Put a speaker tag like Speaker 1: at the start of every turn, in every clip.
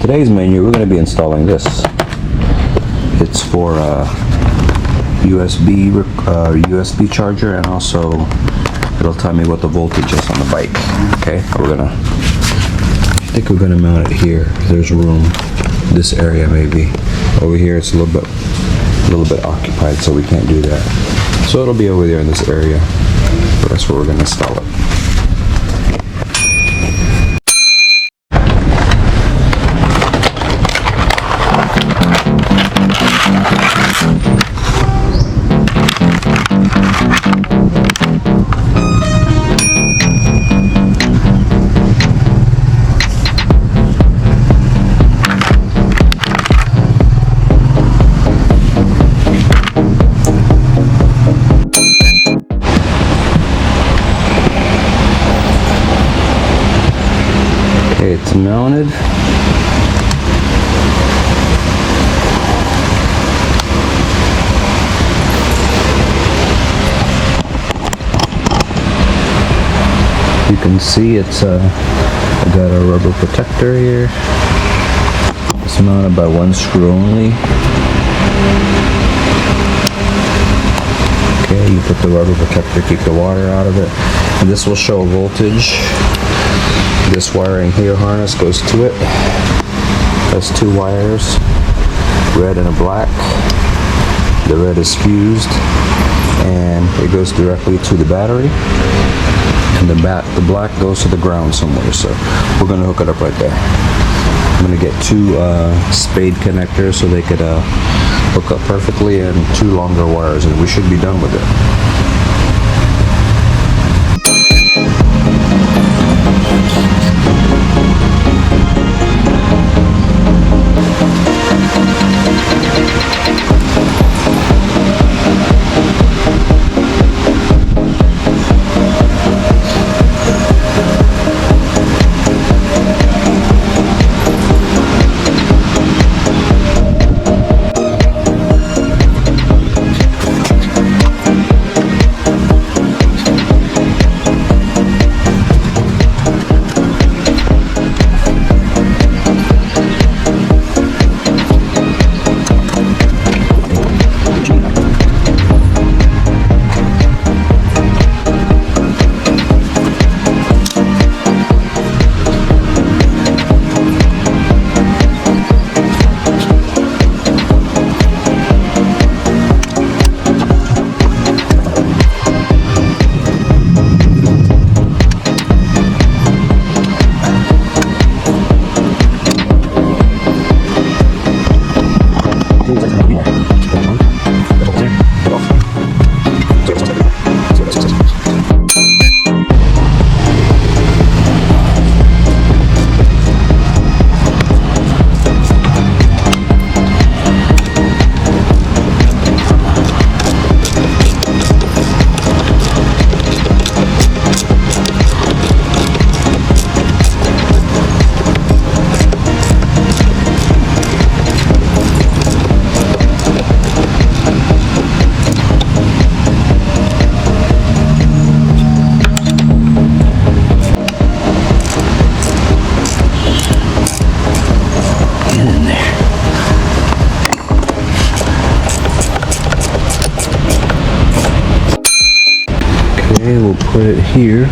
Speaker 1: today's menu, we're going to be installing this. It's for USB charger, and also it'll tell me what the voltage is on the bike. Okay, I think we're gonna mount it here. There's room. This area maybe. Over here it's a little bit occupied, so we can't do that. So it'll be over there in this area. But that's where we're gonna install it. Okay, it's mounted. You can see it's I got a rubber protector here. It's mounted by one screw only. Okay, you put the rubber protector, keep the water out of it. And this will show voltage. This wiring here harness goes to it. Has two wires, red and a black. The red is fused and it goes directly to the battery, and the black goes to the ground somewhere, so we're going to hook it up right there. I'm going to get two spade connectors so they could hook up perfectly, and two longer wires, and we should be done with it. We'll put it here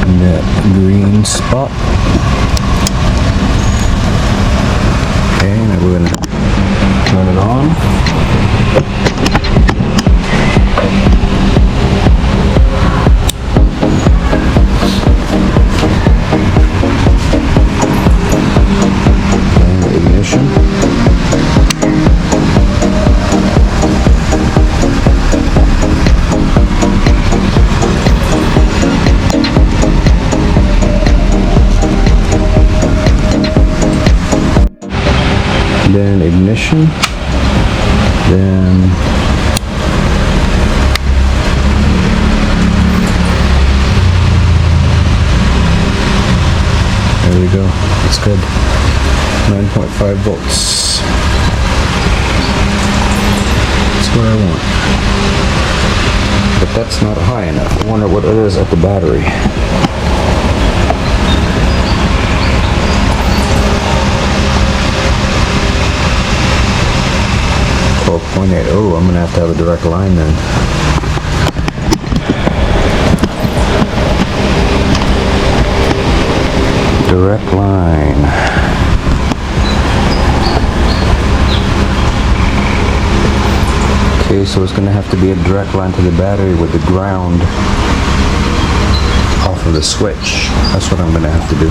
Speaker 1: in that green spot. Okay, now we're going to turn it on. And ignition. Then ignition, then there we go. It's good. 9.5 volts. That's what I want. But that's not high enough. I wonder what it is at the battery. 12.8. Oh, I'm gonna have to have a direct line then. Direct line. Okay, so it's gonna have to be a direct line to the battery with the ground off of the switch. That's what I'm gonna have to do.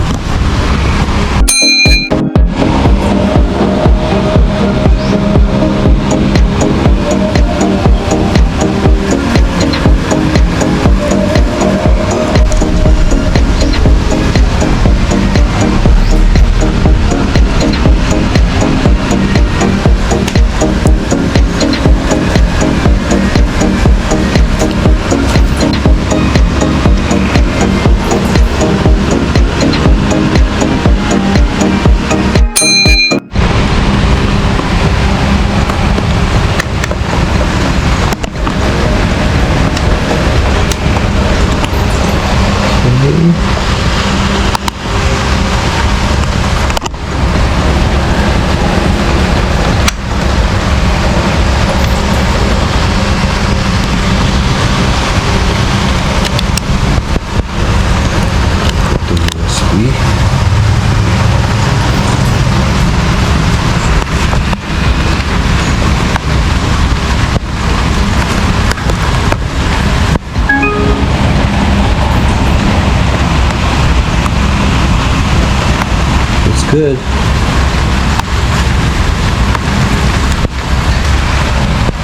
Speaker 1: Good.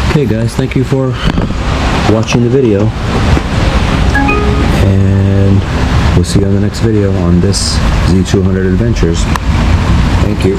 Speaker 1: Okay guys, thank you for watching the video, and we'll see you on the next video on this Z200 Adventures. Thank you.